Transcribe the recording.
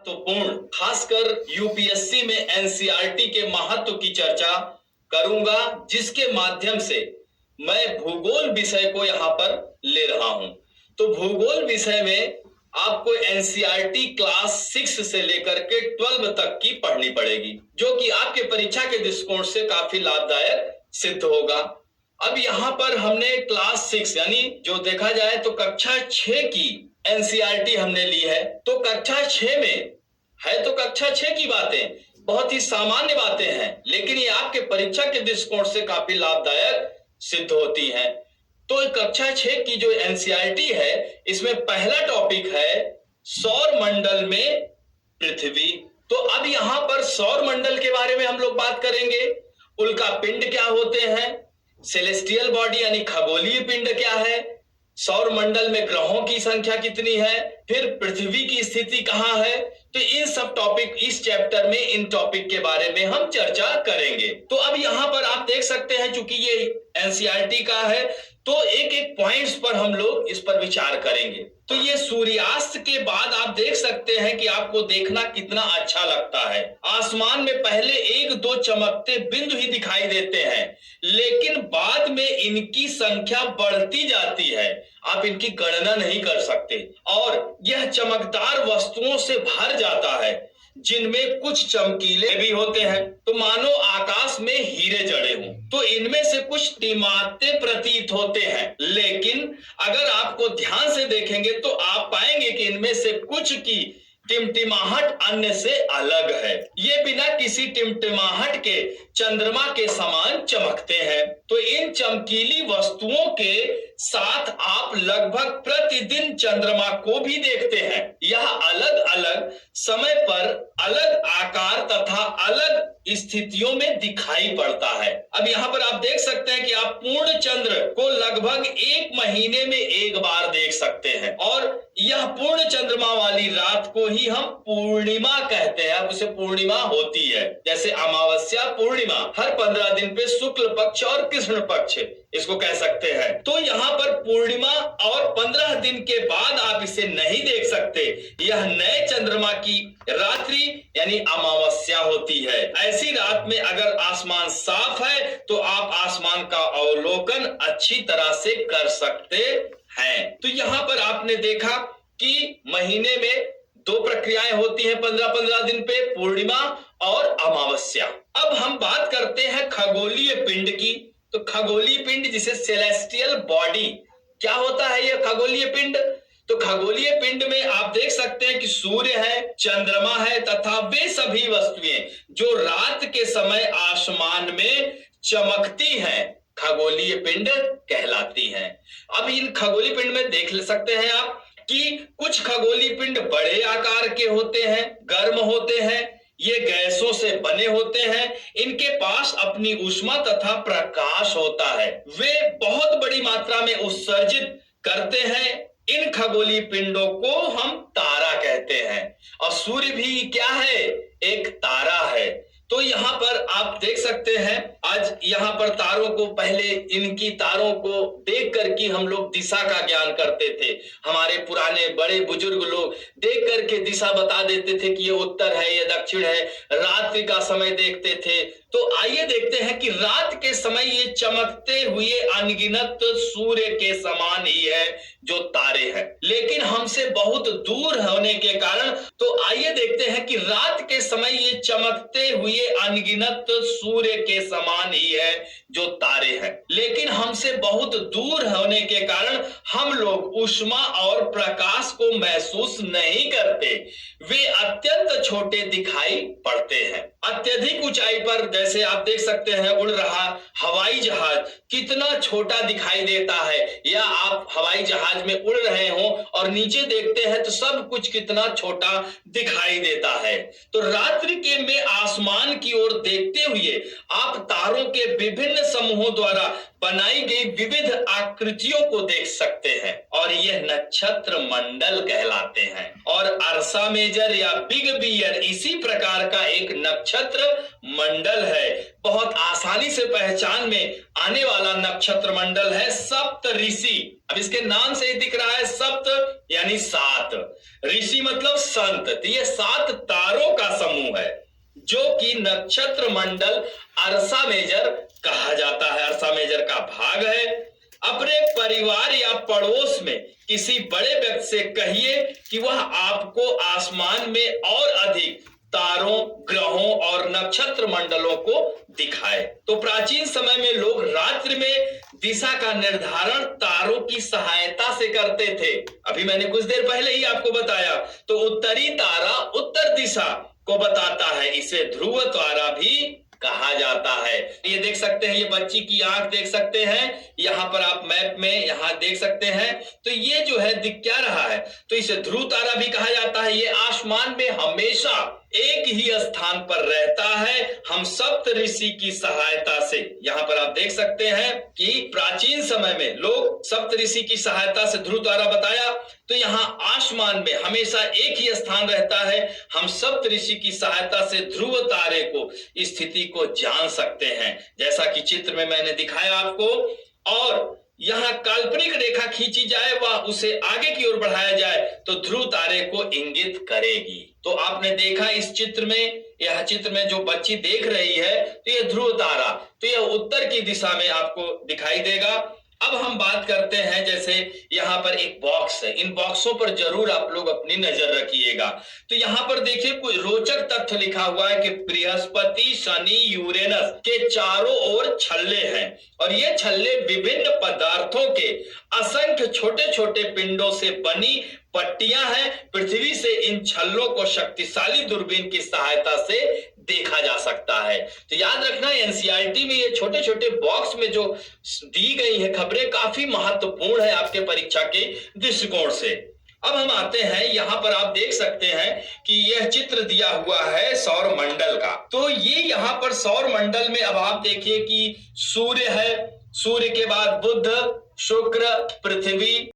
महत्वपूर्ण, खासकर यूपीएससी में एनसीईआरटी के महत्व की चर्चा करूंगा, जिसके माध्यम से मैं भूगोल विषय को यहां पर ले रहा हूं। तो भूगोल विषय में आपको एनसीईआरटी क्लास 6 से लेकर के 12 तक की पढ़नी पड़ेगी, जो कि आपके परीक्षा के दृष्टिकोण से काफी लाभदायक सिद्ध होगा। अब यहाँ पर हमने क्लास 6 यानी जो देखा जाए तो कक्षा 6 की एनसीईआरटी हमने ली है। तो कक्षा 6 में है तो कक्षा 6 की बातें बहुत ही सामान्य बातें हैं, लेकिन ये आपके परीक्षा के दृष्टिकोण से काफी लाभदायक सिद्ध होती हैं। तो कक्षा 6 की जो एनसीईआरटी है, इसमें पहला टॉपिक है सौर मंडल में पृथ्वी। तो अब यहां पर सौर मंडल के बारे में हम लोग बात करेंगे। उल्का पिंड क्या होते हैं, सेलेस्टियल बॉडी यानी खगोलीय पिंड क्या है, सौर मंडल में ग्रहों की संख्या कितनी है, फिर पृथ्वी की स्थिति कहां है। तो इन सब टॉपिक इस चैप्टर में इन टॉपिक के बारे में हम चर्चा करेंगे। तो अब यहां पर आप देख सकते हैं, चूंकि ये एनसीईआरटी का है तो एक एक पॉइंट्स पर हम लोग इस पर विचार करेंगे। तो ये सूर्यास्त के बाद आप देख सकते हैं कि आपको देखना कितना अच्छा लगता है। आसमान में पहले एक दो चमकते बिंदु ही दिखाई देते हैं, लेकिन बाद में इनकी संख्या बढ़ती जाती है। आप इनकी गणना नहीं कर सकते और यह चमकदार वस्तुओं से भर जाता है, जिनमें कुछ चमकीले भी होते हैं, तो मानो आकाश में हीरे जड़े हों। तो इनमें से कुछ टिमाते प्रतीत होते हैं, लेकिन अगर आपको ध्यान से देखेंगे तो आप पाएंगे कि इनमें से कुछ की टिमटिमाहट अन्य से अलग है। ये बिना किसी टिमटिमाहट के चंद्रमा के समान चमकते हैं। तो इन चमकीली वस्तुओं के साथ आप लगभग प्रतिदिन चंद्रमा को भी देखते हैं। यह अलग अलग समय पर अलग आकार तथा अलग स्थितियों में दिखाई पड़ता है। अब यहाँ पर आप देख सकते हैं कि आप पूर्ण चंद्र को लगभग एक महीने में एक बार देख सकते हैं, और यह पूर्ण चंद्रमा वाली रात को ही हम पूर्णिमा कहते हैं। अब उसे पूर्णिमा होती है, जैसे अमावस्या पूर्णिमा, हर 15 दिन पे शुक्ल पक्ष और कृष्ण पक्ष इसको कह सकते हैं। तो यहाँ पर पूर्णिमा और 15 दिन के बाद आप इसे नहीं देख सकते। यह नए चंद्रमा की रात्रि यानी अमावस्या होती है। ऐसी रात में अगर आसमान साफ है तो आप आसमान का अवलोकन अच्छी तरह से कर सकते हैं। तो यहाँ पर आपने देखा कि महीने में दो प्रक्रियाएं होती हैं 15-15 दिन पे, पूर्णिमा और अमावस्या। अब हम बात करते हैं खगोलीय पिंड की। तो खगोलीय पिंड जिसे सेलेस्टियल बॉडी, क्या होता है यह खगोलीय पिंड? तो खगोलीय पिंड में आप देख सकते हैं कि सूर्य है, चंद्रमा है तथा वे सभी वस्तुएं जो रात के समय आसमान में चमकती हैं, खगोलीय पिंड कहलाती हैं। अब इन खगोलीय पिंड में देख सकते हैं आप कि कुछ खगोलीय पिंड बड़े आकार के होते हैं, गर्म होते हैं, ये गैसों से बने होते हैं, इनके पास अपनी ऊष्मा तथा प्रकाश होता है, वे बहुत बड़ी मात्रा में उत्सर्जित करते हैं। इन खगोलीय पिंडों को हम तारा कहते हैं, और सूर्य भी क्या है? एक तारा है। तो यहाँ पर आप देख सकते हैं, आज यहाँ पर तारों को, पहले इनकी तारों को देख करके हम लोग दिशा का ज्ञान करते थे। हमारे पुराने बड़े बुजुर्ग लोग देख करके दिशा बता देते थे कि ये उत्तर है, ये दक्षिण है। रात्रि का समय देखते थे। तो आइए देखते हैं कि रात के समय ये चमकते हुए अनगिनत सूर्य के समान ही है जो तारे हैं, लेकिन हमसे बहुत दूर होने के कारण। तो आइए देखते हैं कि रात के समय ये चमकते हुए अनगिनत सूर्य के समान ही है जो तारे हैं, लेकिन हमसे बहुत दूर होने के कारण हम लोग ऊष्मा और प्रकाश को महसूस नहीं करते। वे अत्यंत छोटे दिखाई पड़ते हैं। अत्यधिक ऊंचाई पर जैसे आप देख सकते हैं उड़ रहा हवाई जहाज कितना छोटा दिखाई देता है, या आप हवाई जहाज में उड़ रहे हो और नीचे देखते हैं तो सब कुछ कितना छोटा दिखाई देता है। तो रात्रि के में आसमान की ओर देखते हुए आप तारों के विभिन्न समूहों द्वारा बनाई गई विविध आकृतियों को देख सकते हैं और यह नक्षत्र मंडल कहलाते हैं। और अर्सा मेजर या बिग बियर इसी प्रकार का एक नक्षत्र मंडल है। बहुत आसानी से पहचान में आने वाला नक्षत्र मंडल है सप्त ऋषि। अब इसके नाम से ही दिख रहा है सप्त यानी सात, ऋषि मतलब संत। तो ये 7 तारों का समूह है जो कि नक्षत्र मंडल अर्सा मेजर कहा जाता है। अर्सा मेजर का भाग है। अपने परिवार या पड़ोस में किसी बड़े व्यक्ति से कहिए कि वह आपको आसमान में और अधिक तारों, ग्रहों और नक्षत्र मंडलों को दिखाए। तो प्राचीन समय में लोग रात्रि में दिशा का निर्धारण तारों की सहायता से करते थे। अभी मैंने कुछ देर पहले ही आपको बताया। तो उत्तरी तारा उत्तर दिशा को बताता है, इसे ध्रुव तारा भी कहा जाता है। ये देख सकते हैं, ये बच्ची की आंख देख सकते हैं, यहां पर आप मैप में यहां देख सकते हैं। तो ये जो है दिख क्या रहा है, तो इसे ध्रुव तारा भी कहा जाता है। ये आसमान में हमेशा एक ही स्थान पर रहता है, हम सप्त ऋषि की सहायता से। यहां पर आप देख सकते हैं कि प्राचीन समय में लोग सप्त ऋषि की सहायता से ध्रुव तारा बताया। तो यहाँ आसमान में हमेशा एक ही स्थान रहता है, हम सप्त ऋषि की सहायता से ध्रुव तारे को स्थिति को जान सकते हैं, जैसा कि चित्र में मैंने दिखाया आपको। और यहाँ काल्पनिक रेखा खींची जाए व उसे आगे की ओर बढ़ाया जाए तो ध्रुव तारे को इंगित करेगी। तो आपने देखा इस चित्र में, यह चित्र में जो बच्ची देख रही है तो यह ध्रुव तारा, तो यह उत्तर की दिशा में आपको दिखाई देगा। अब हम बात करते हैं, जैसे यहाँ पर एक बॉक्स है, इन बॉक्सों पर जरूर आप लोग अपनी नजर रखिएगा। तो यहाँ पर देखिए कुछ रोचक तथ्य लिखा हुआ है कि बृहस्पति, शनि, यूरेनस के चारों ओर छल्ले हैं और ये छल्ले विभिन्न पदार्थों के असंख्य छोटे छोटे पिंडों से बनी पट्टियां हैं। पृथ्वी से इन छल्लों को शक्तिशाली दूरबीन की सहायता से देखा जा सकता है। तो याद रखना, एनसीईआरटी में ये छोटे छोटे बॉक्स में जो दी गई है खबरें काफी महत्वपूर्ण है आपके परीक्षा के दृष्टिकोण से। अब हम आते हैं, यहाँ पर आप देख सकते हैं कि यह चित्र दिया हुआ है सौर मंडल का। तो ये यहाँ पर सौर मंडल में अब आप देखिए कि सूर्य है, सूर्य के बाद बुध, शुक्र, पृथ्वी